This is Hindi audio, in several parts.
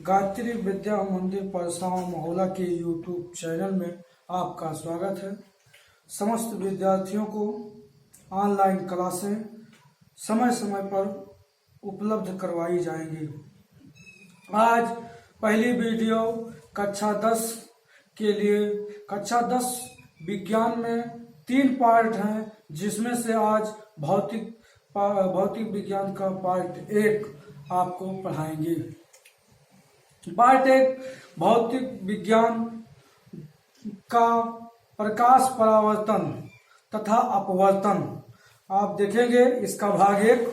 गायत्री विद्या मंदिर परसाव मोहल्ला के यूट्यूब चैनल में आपका स्वागत है। समस्त विद्यार्थियों को ऑनलाइन क्लासें समय समय पर उपलब्ध करवाई जाएंगी। आज पहली वीडियो कक्षा 10 के लिए कक्षा 10 विज्ञान में 3 पार्ट हैं, जिसमें से आज भौतिक विज्ञान का पार्ट 1 आपको पढ़ाएंगे। पार्ट 1 भौतिक विज्ञान का प्रकाश परावर्तन तथा अपवर्तन आप देखेंगे। इसका भाग 1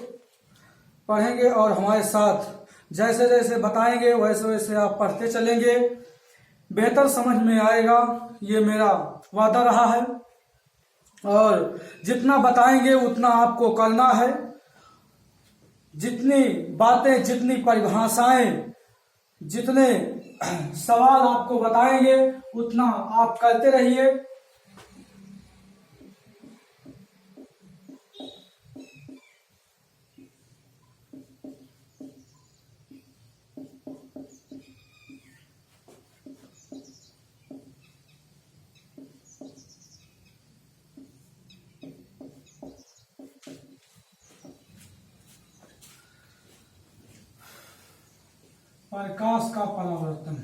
पढ़ेंगे और हमारे साथ जैसे जैसे बताएंगे वैसे वैसे आप पढ़ते चलेंगे, बेहतर समझ में आएगा, ये मेरा वादा रहा है। और जितना बताएंगे उतना आपको करना है। जितनी बातें, जितनी परिभाषाएं, जितने सवाल आपको बताएंगे उतना आप करते रहिए। प्रकाश का परावर्तन।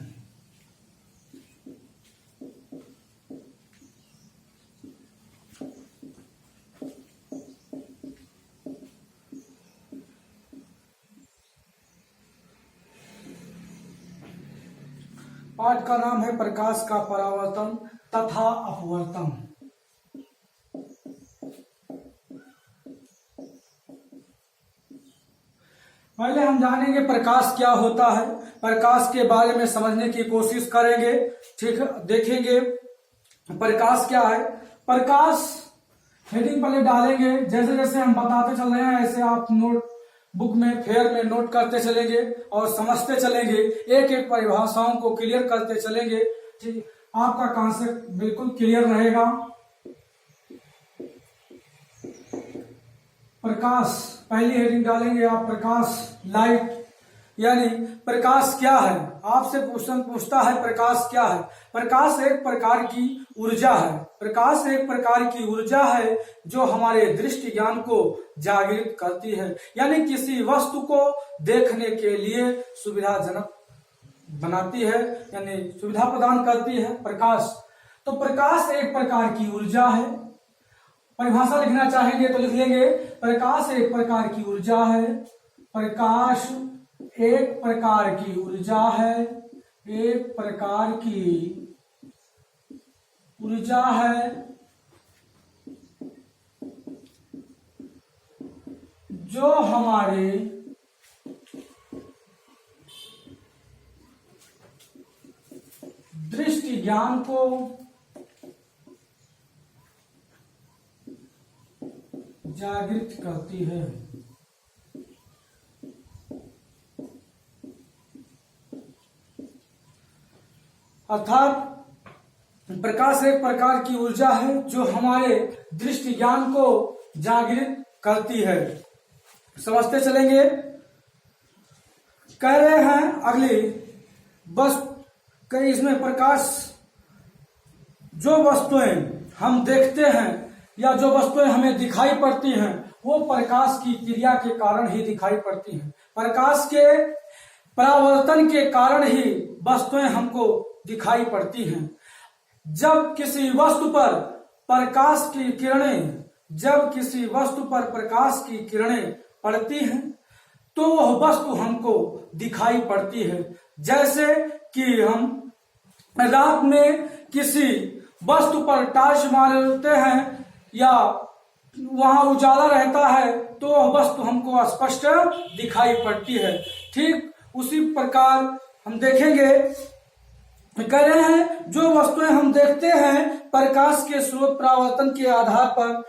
पाठ का नाम है प्रकाश का परावर्तन तथा अपवर्तन। पहले हम जानेंगे प्रकाश क्या होता है। प्रकाश के बारे में समझने की कोशिश करेंगे। ठीक है, देखेंगे प्रकाश क्या है। प्रकाश हेडिंग पहले डालेंगे। जैसे जैसे हम बताते चल रहे हैं ऐसे आप नोट बुक में फेयर में नोट करते चलेंगे और समझते चलेंगे। एक एक परिभाषाओं को क्लियर करते चलेंगे। ठीक, आपका कॉन्सेप्ट बिल्कुल क्लियर रहेगा। प्रकाश पहली हेडिंग डालेंगे आप, प्रकाश लाइट, यानी प्रकाश क्या है। आपसे क्वेश्चन पूछता है प्रकाश क्या है। प्रकाश एक प्रकार की ऊर्जा है। प्रकाश एक प्रकार की ऊर्जा है जो हमारे दृष्टि ज्ञान को जागृत करती है, यानी किसी वस्तु को देखने के लिए सुविधाजनक बनाती है, यानी सुविधा प्रदान करती है प्रकाश। तो प्रकाश एक प्रकार की ऊर्जा है। परिभाषा लिखना चाहेंगे तो लिख लेंगे, प्रकाश एक प्रकार की ऊर्जा है। प्रकाश एक प्रकार की ऊर्जा है। एक प्रकार की ऊर्जा है जो हमारे दृष्टि ज्ञान को जागृत करती है। अर्थात प्रकाश एक प्रकार की ऊर्जा है जो हमारे दृष्टि ज्ञान को जागृत करती है। समझते चलेंगे। कह रहे हैं अगली बस कई इसमें प्रकाश जो वस्तुएं हम देखते हैं या जो वस्तुएं हमें दिखाई पड़ती हैं वो प्रकाश की क्रिया के कारण ही दिखाई पड़ती हैं। प्रकाश के परावर्तन के कारण ही वस्तुएं हमको दिखाई पड़ती हैं। जब किसी वस्तु पर प्रकाश की किरणें पड़ती हैं तो वह वस्तु हमको दिखाई पड़ती है। जैसे कि हम रात में किसी वस्तु पर टॉर्च मारते हैं या वहां उजाला रहता है तो वह वस्तु हमको स्पष्ट दिखाई पड़ती है। ठीक उसी प्रकार हम देखेंगे, कह रहे हैं जो वस्तुएं हम देखते हैं प्रकाश के स्रोत परावर्तन के आधार पर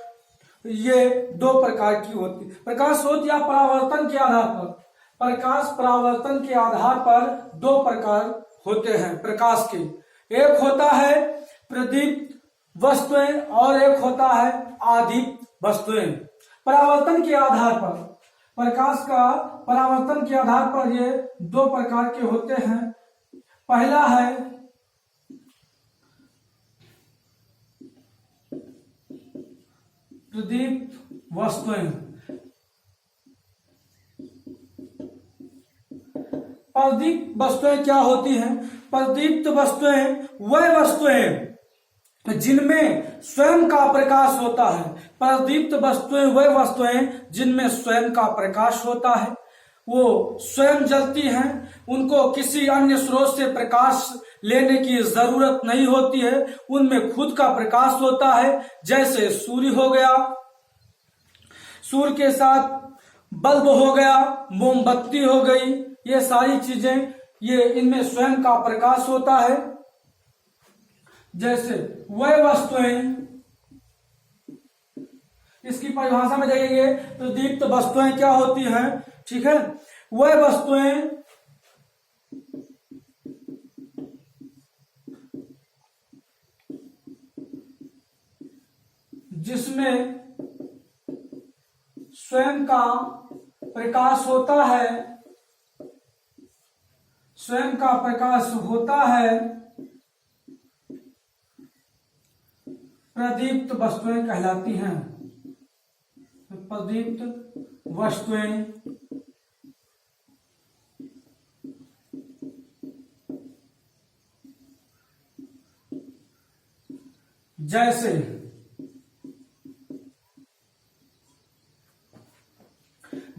ये 2 प्रकार की होती। प्रकाश स्रोत या परावर्तन के आधार पर, प्रकाश परावर्तन के आधार पर 2 प्रकार होते हैं प्रकाश के। एक होता है प्रदीप्त वस्तुएं और एक होता है आदीप्त वस्तुएं। परावर्तन के आधार पर प्रकाश का परावर्तन के आधार पर ये दो प्रकार के होते हैं। पहला है प्रदीप्त वस्तुएं। प्रदीप्त वस्तुएं क्या होती हैं? प्रदीप्त वस्तुएं वह वस्तुएं जिनमें स्वयं का प्रकाश होता है। प्रदीप्त वस्तुएं वह वस्तुएं जिनमें स्वयं का प्रकाश होता है, वो स्वयं जलती हैं, उनको किसी अन्य स्रोत से प्रकाश लेने की जरूरत नहीं होती है, उनमें खुद का प्रकाश होता है। जैसे सूर्य हो गया, सूर्य के साथ बल्ब हो गया, मोमबत्ती हो गई, ये सारी चीजें ये इनमें स्वयं का प्रकाश होता है। जैसे वह वस्तुएं, इसकी परिभाषा में देखेंगे प्रदीप्त वस्तुएं क्या होती हैं, ठीक है। वह वस्तुएं जिसमें स्वयं का प्रकाश होता है, स्वयं का प्रकाश होता है, प्रदीप्त वस्तुएं कहलाती हैं। प्रदीप्त वस्तुएं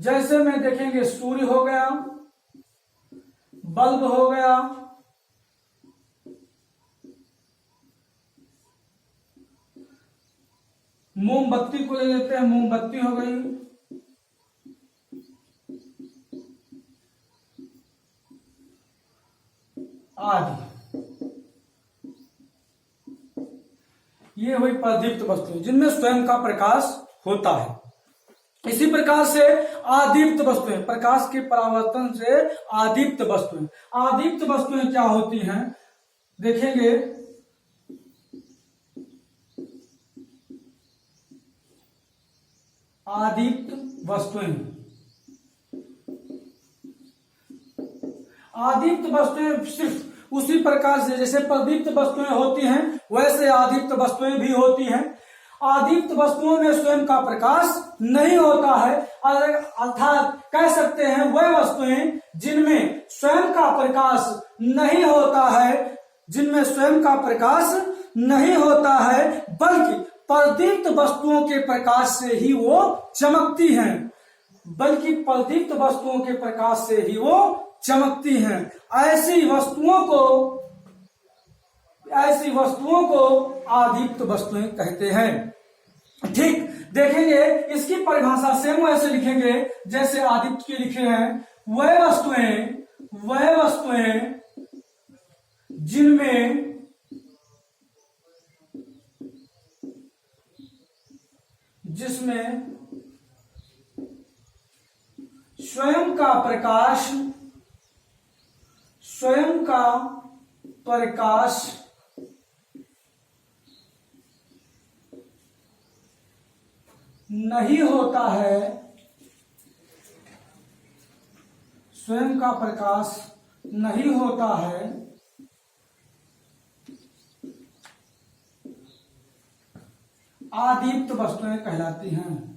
जैसे में देखेंगे सूर्य हो गया, बल्ब हो गया, मोमबत्ती को ले लेते हैं, मोमबत्ती हो गई, आदि। ये हुई प्रदीप्त वस्तुएं जिनमें स्वयं का प्रकाश होता है। इसी प्रकार से आदीप्त वस्तुएं, प्रकाश के परावर्तन से आदीप्त वस्तुएं। आदीप्त वस्तुएं क्या होती हैं देखेंगे। आदीप्त वस्तुएं, आदीप्त वस्तुएं सिर्फ उसी प्रकार से जैसे प्रदीप्त वस्तुएं होती हैं वैसे आदीप्त वस्तुएं भी होती हैं। आदीप्त वस्तुओं में स्वयं का प्रकाश नहीं होता है, अर्थात कह सकते हैं वह वस्तुएं जिनमें स्वयं का प्रकाश नहीं होता है, जिनमें स्वयं का प्रकाश नहीं होता है, बल्कि प्रदीप्त वस्तुओं के प्रकाश से ही वो चमकती हैं, बल्कि प्रदीप्त वस्तुओं के प्रकाश से ही वो चमकती हैं। ऐसी वस्तुओं को आदीप्त वस्तुएं कहते हैं। ठीक, देखेंगे इसकी परिभाषा सेम वैसे लिखेंगे जैसे आदीप्त की लिखे हैं। वह वस्तुएं जिसमें स्वयं का प्रकाश नहीं होता है, स्वयं का प्रकाश नहीं होता है, आदीप्त वस्तुएं कहलाती हैं।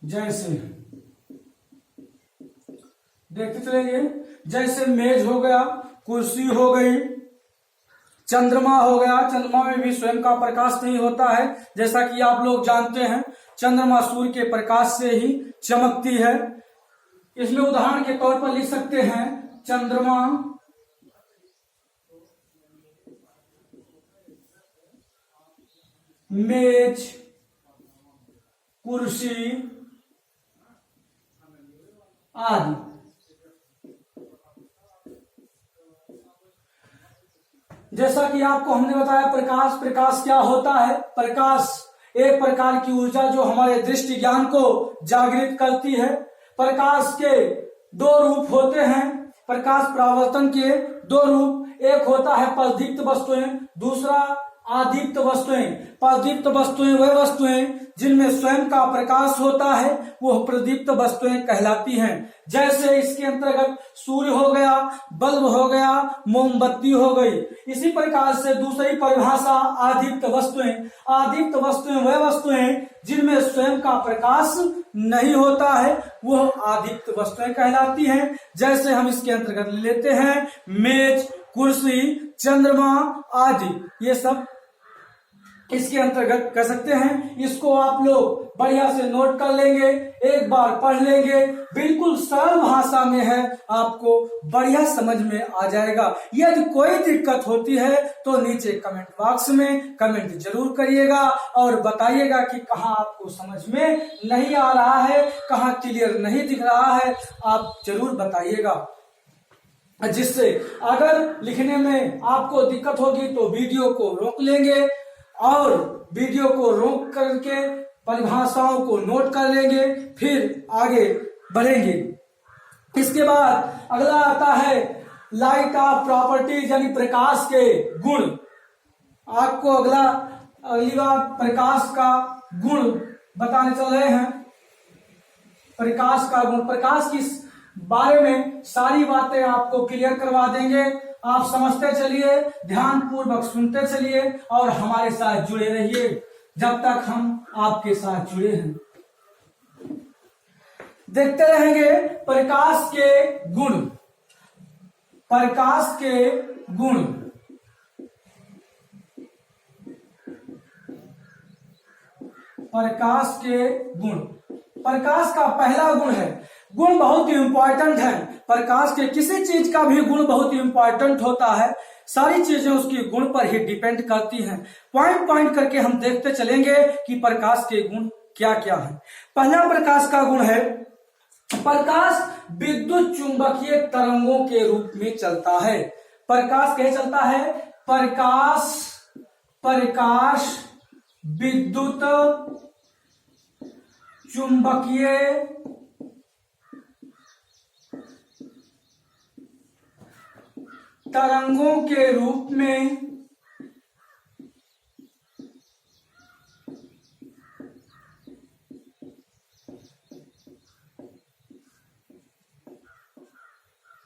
जैसे देखते चलेंगे, जैसे मेज हो गया, कुर्सी हो गई, चंद्रमा हो गया। चंद्रमा में भी स्वयं का प्रकाश नहीं होता है, जैसा कि आप लोग जानते हैं चंद्रमा सूर्य के प्रकाश से ही चमकती है। इसमें उदाहरण के तौर पर लिख सकते हैं चंद्रमा मेज कुर्सी आदि। जैसा कि आपको हमने बताया प्रकाश क्या होता है। प्रकाश एक प्रकार की ऊर्जा जो हमारे दृष्टि ज्ञान को जागृत करती है। प्रकाश के दो रूप होते हैं। प्रकाश परावर्तन के दो रूप, एक होता है प्रदीप्त वस्तुएं, दूसरा आदीप्त वस्तुएं। प्रदीप्त वस्तुएं वह वस्तुएं जिनमें स्वयं का प्रकाश होता है, वो प्रदीप्त वस्तुएं कहलाती हैं। जैसे इसके अंतर्गत सूर्य हो गया, बल्ब हो गया, मोमबत्ती हो गई। इसी प्रकार से दूसरी परिभाषा आदीप्त वस्तुएं। आदीप्त वस्तुएं वह वस्तुएं जिनमें स्वयं का प्रकाश नहीं होता है, वो आदीप्त वस्तुएं कहलाती हैं। जैसे हम इसके अंतर्गत लेते हैं मेज, कुर्सी, चंद्रमा आदि, ये सब इसके अंतर्गत कर सकते हैं। इसको आप लोग बढ़िया से नोट कर लेंगे, एक बार पढ़ लेंगे, बिल्कुल सरल भाषा में है, आपको बढ़िया समझ में आ जाएगा। यदि कोई दिक्कत होती है तो नीचे कमेंट बॉक्स में कमेंट जरूर करिएगा और बताइएगा कि कहाँ आपको समझ में नहीं आ रहा है, कहाँ क्लियर नहीं दिख रहा है, आप जरूर बताइएगा। जिससे अगर लिखने में आपको दिक्कत होगी तो वीडियो को रोक लेंगे और वीडियो को रोक करके परिभाषाओं को नोट कर लेंगे, फिर आगे बढ़ेंगे। इसके बाद अगला आता है लाइट ऑफ प्रॉपर्टीज, यानी प्रकाश के गुण। आपको अगली बार प्रकाश का गुण बताने चल रहे हैं। प्रकाश का गुण, प्रकाश की बारे में सारी बातें आपको क्लियर करवा देंगे। आप समझते चलिए, ध्यान पूर्वक सुनते चलिए और हमारे साथ जुड़े रहिए जब तक हम आपके साथ जुड़े हैं। देखते रहेंगे प्रकाश के गुण। प्रकाश के गुण, प्रकाश के गुण। प्रकाश का पहला गुण है, गुण बहुत ही इंपॉर्टेंट है। प्रकाश के किसी चीज का भी गुण बहुत ही इंपॉर्टेंट होता है। सारी चीजें उसके गुण पर ही डिपेंड करती हैं। पॉइंट पॉइंट करके हम देखते चलेंगे कि प्रकाश के गुण क्या क्या है। पहला प्रकाश का गुण है, प्रकाश विद्युत चुंबकीय तरंगों के रूप में चलता है। प्रकाश कैसे चलता है? प्रकाश विद्युत चुंबकीय तरंगों के रूप में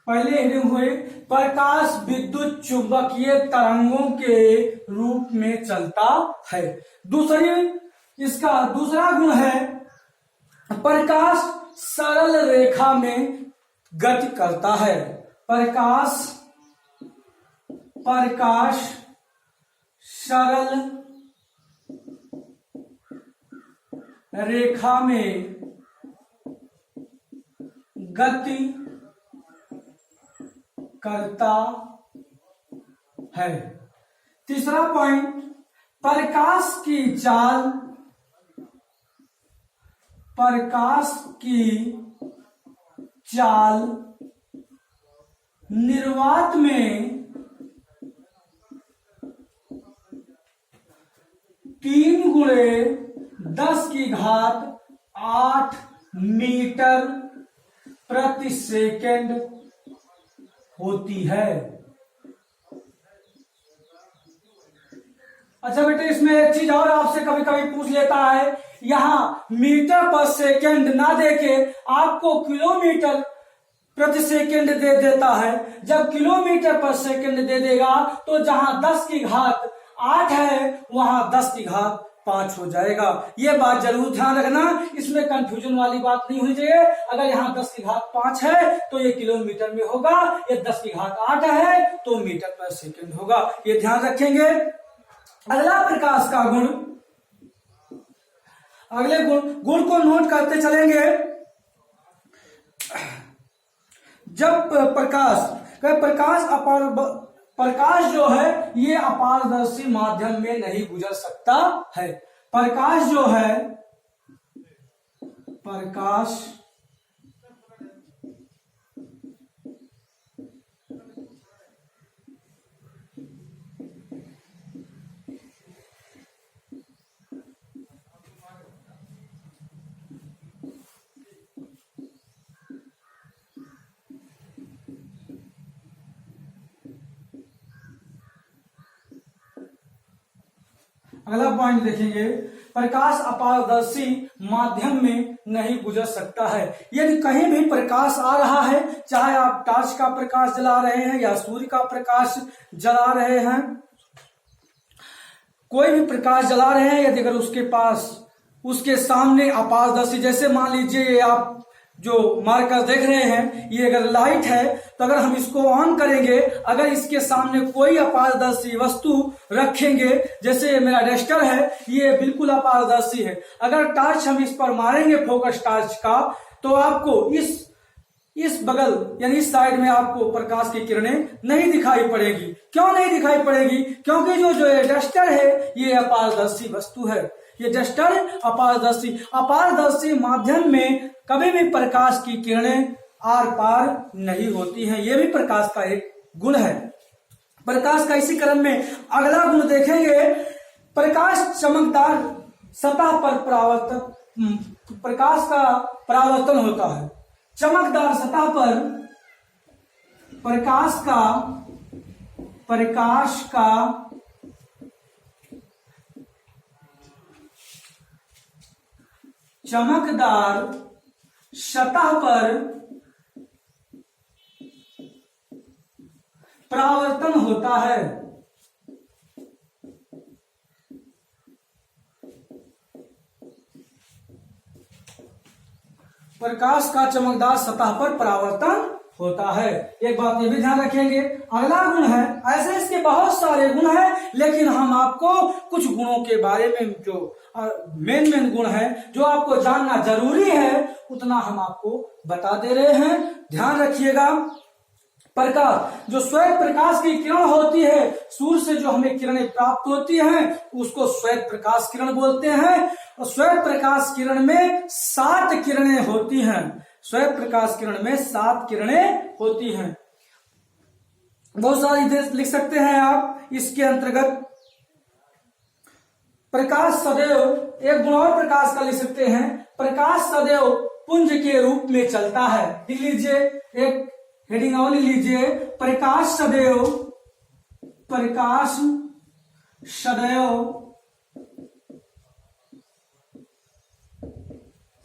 पहले हेडिंग हुए प्रकाश विद्युत चुंबकीय तरंगों के रूप में चलता है। इसका दूसरा गुण है, प्रकाश सरल रेखा में गति करता है। प्रकाश सरल रेखा में गति करता है। तीसरा पॉइंट, प्रकाश की चाल निर्वात में 3×10⁸ मीटर प्रति सेकेंड होती है। अच्छा बेटे, इसमें एक चीज और आपसे कभी कभी पूछ लेता है, यहाँ मीटर पर सेकेंड ना देके आपको किलोमीटर प्रति सेकेंड दे देता है। जब किलोमीटर पर सेकेंड दे देगा तो जहां 10⁸ है वहां 10⁵ हो जाएगा। ये बात जरूर ध्यान रखना, इसमें कंफ्यूजन वाली बात नहीं होनी चाहिए। अगर यहाँ 10⁵ है तो ये किलोमीटर में होगा, ये 10⁸ है तो मीटर पर सेकेंड होगा, ये ध्यान रखेंगे। अगला प्रकाश का गुण, अगले गुण को नोट करते चलेंगे। जब प्रकाश जो है ये अपारदर्शी माध्यम में नहीं गुजर सकता है। प्रकाश जो है, प्रकाश अगला पॉइंट देखेंगे, प्रकाश अपारदर्शी माध्यम में नहीं गुजर सकता है। यदि कहीं भी प्रकाश आ रहा है, चाहे आप टॉर्च का प्रकाश जला रहे हैं या सूर्य का प्रकाश जला रहे हैं, कोई भी प्रकाश जला रहे हैं, यदि अगर उसके पास उसके सामने अपारदर्शी, जैसे मान लीजिए आप जो मार्कर देख रहे हैं, ये अगर लाइट है तो अगर हम इसको ऑन करेंगे, अगर इसके सामने कोई अपारदर्शी वस्तु रखेंगे, जैसे मेरा डस्टर है, ये बिल्कुल अपारदर्शी है, अगर टॉर्च हम इस पर मारेंगे फोकस टॉर्च का, तो आपको इस बगल यानी इस साइड में आपको प्रकाश की किरणें नहीं दिखाई पड़ेगी। क्यों नहीं दिखाई पड़ेगी? क्योंकि जो डस्टर है ये अपारदर्शी वस्तु है, ये डस्टर अपारदर्शी माध्यम में कभी भी प्रकाश की किरणें आर पार नहीं होती हैं। ये भी प्रकाश का एक गुण है। प्रकाश का इसी क्रम में अगला गुण देखेंगे, प्रकाश चमकदार सतह पर प्रकाश का परावर्तन होता है। चमकदार सतह पर प्रकाश का चमकदार सतह पर परावर्तन होता है। प्रकाश का चमकदार सतह पर परावर्तन होता है। एक बात ये भी ध्यान रखेंगे। अगला गुण है, ऐसे इसके बहुत सारे गुण हैं, लेकिन हम आपको कुछ गुणों के बारे में जो मेन गुण है जो आपको जानना जरूरी है, उतना हम आपको बता दे रहे हैं। ध्यान रखिएगा। प्रकाश, जो श्वेत प्रकाश की किरण होती है, सूर्य से जो हमें किरणें प्राप्त होती हैं, उसको श्वेत प्रकाश किरण बोलते हैं। और श्वेत प्रकाश किरण में 7 किरणें होती हैं। श्वेत प्रकाश किरण में 7 किरणें होती हैं। बहुत सारी लिख सकते हैं आप इसके अंतर्गत। प्रकाश सदैव, एक गुण और प्रकाश का लिख सकते हैं, प्रकाश सदैव पुंज के रूप में चलता है। लिख लीजिए, एक हेडिंग और लिख लीजिए, प्रकाश सदैव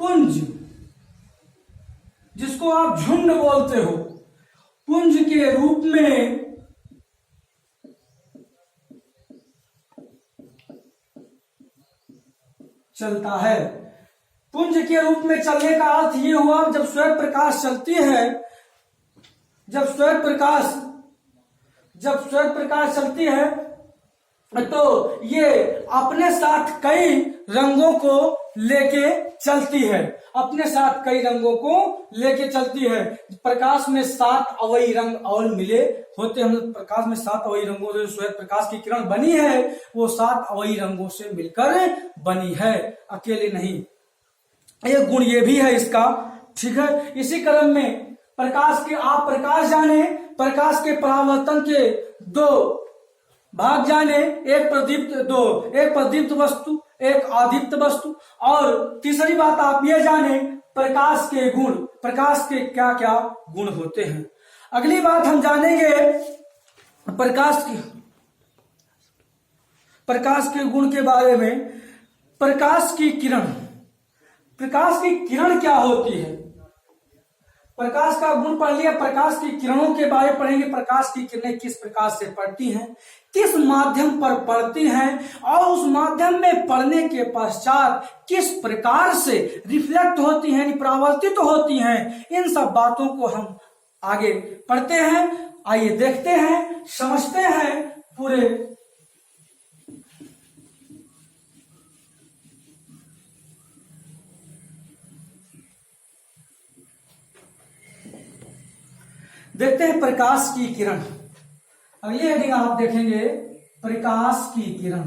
पुंज, जिसको आप झुंड बोलते हो, पुंज के रूप में चलता है। पुंज के रूप में चलने का अर्थ ये हुआ, जब श्वेत प्रकाश चलती है, जब श्वेत प्रकाश चलती है तो ये अपने साथ कई रंगों को लेके चलती है, अपने साथ कई रंगों को लेके चलती है। प्रकाश में 7 अवयवी रंग और मिले होते हैं। प्रकाश में 7 अवयवी रंगों से श्वेत प्रकाश की किरण बनी है, वो 7 अवयवी रंगों से मिलकर बनी है, अकेले नहीं। एक गुण ये भी है इसका, ठीक है। इसी क्रम में आप प्रकाश जाने, प्रकाश के परावर्तन के 2 भाग जाने, एक प्रदीप्त वस्तु, एक अदीप्त वस्तु। और तीसरी बात आप ये जाने, प्रकाश के गुण, प्रकाश के क्या क्या गुण होते हैं। अगली बात हम जानेंगे प्रकाश के गुण के बारे में। प्रकाश की किरण क्या होती है? प्रकाश का गुण पढ़ लिया, प्रकाश की किरणों के बारे में पढ़ेंगे। प्रकाश की किरणें किस प्रकार से पड़ती हैं, किस माध्यम पर पड़ती हैं, और उस माध्यम में पड़ने के पश्चात किस प्रकार से रिफ्लेक्ट होती हैं, परावर्तित होती हैं। इन सब बातों को हम आगे पढ़ते हैं। आइए देखते हैं, समझते हैं पूरे देखते हैं प्रकाश की किरण। अगली हेडिंग आप देखेंगे, प्रकाश की किरण।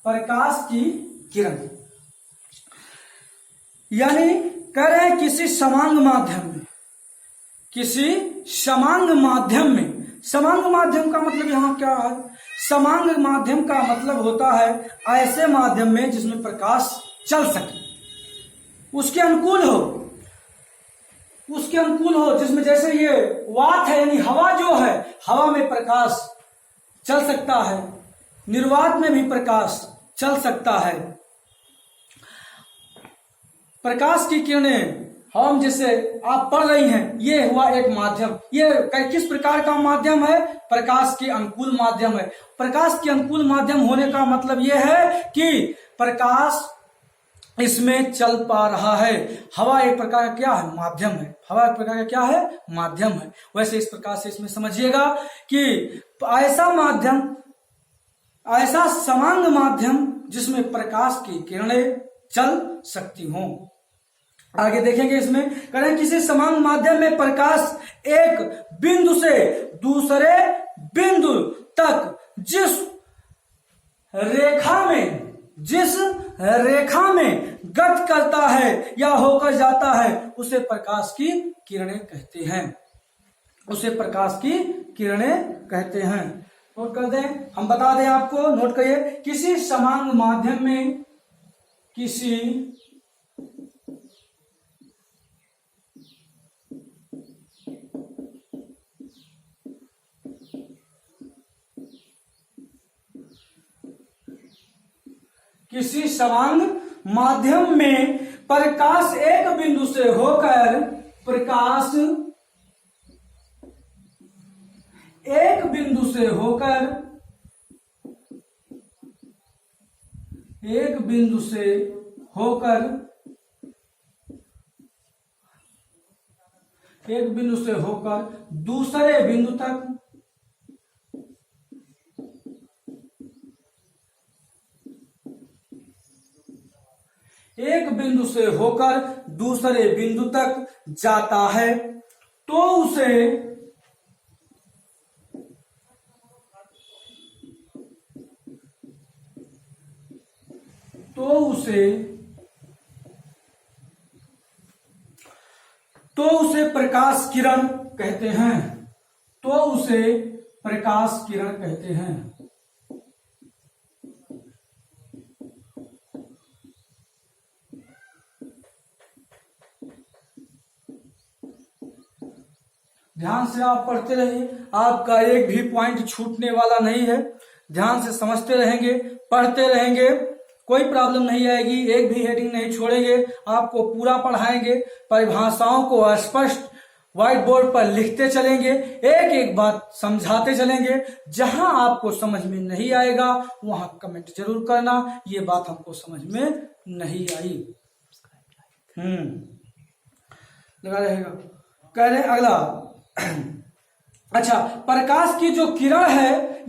प्रकाश की किरण यानी कह रहे हैं किसी समांग माध्यम में, समांग माध्यम का मतलब यहां क्या है? समांग माध्यम का मतलब होता है ऐसे माध्यम में जिसमें प्रकाश चल सके, उसके अनुकूल हो। उसके अनुकूल हो, जिसमें जैसे ये वात है यानी हवा जो है, हवा में प्रकाश चल सकता है, निर्वात में भी प्रकाश चल सकता है। प्रकाश की किरणें हम जैसे आप पढ़ रही हैं, ये हुआ एक माध्यम। ये किस प्रकार का माध्यम है? प्रकाश के अनुकूल माध्यम है। प्रकाश के अनुकूल माध्यम होने का मतलब यह है कि प्रकाश इसमें चल पा रहा है। हवा एक प्रकार का क्या है? माध्यम है। हवा एक प्रकार का क्या है? माध्यम है। वैसे इस प्रकार से इसमें समझिएगा कि ऐसा माध्यम, ऐसा समांग माध्यम जिसमें प्रकाश की किरणें चल सकती हों। आगे देखेंगे इसमें, करें किसी समांग माध्यम में प्रकाश एक बिंदु से दूसरे बिंदु तक जिस रेखा में गति करता है या होकर जाता है, उसे प्रकाश की किरणें कहते हैं। उसे प्रकाश की किरणें कहते हैं। नोट कर दें, हम बता दें आपको, नोट करिए, किसी समांग माध्यम में किसी समांग माध्यम में प्रकाश एक बिंदु से होकर एक बिंदु से होकर दूसरे बिंदु तक एक बिंदु से होकर दूसरे बिंदु तक जाता है तो उसे प्रकाश किरण कहते हैं। तो उसे प्रकाश किरण कहते हैं। ध्यान से आप पढ़ते रहिए, आपका एक भी पॉइंट छूटने वाला नहीं है। ध्यान से समझते रहेंगे, पढ़ते रहेंगे, कोई प्रॉब्लम नहीं आएगी। एक भी हेडिंग नहीं छोड़ेंगे, आपको पूरा पढ़ाएंगे। परिभाषाओं को स्पष्ट व्हाइट बोर्ड पर लिखते चलेंगे, एक एक बात समझाते चलेंगे। जहां आपको समझ में नहीं आएगा वहां कमेंट जरूर करना, ये बात हमको समझ में नहीं आई। लगा रहेगा। कह रहे अगला, अच्छा, प्रकाश की जो किरण है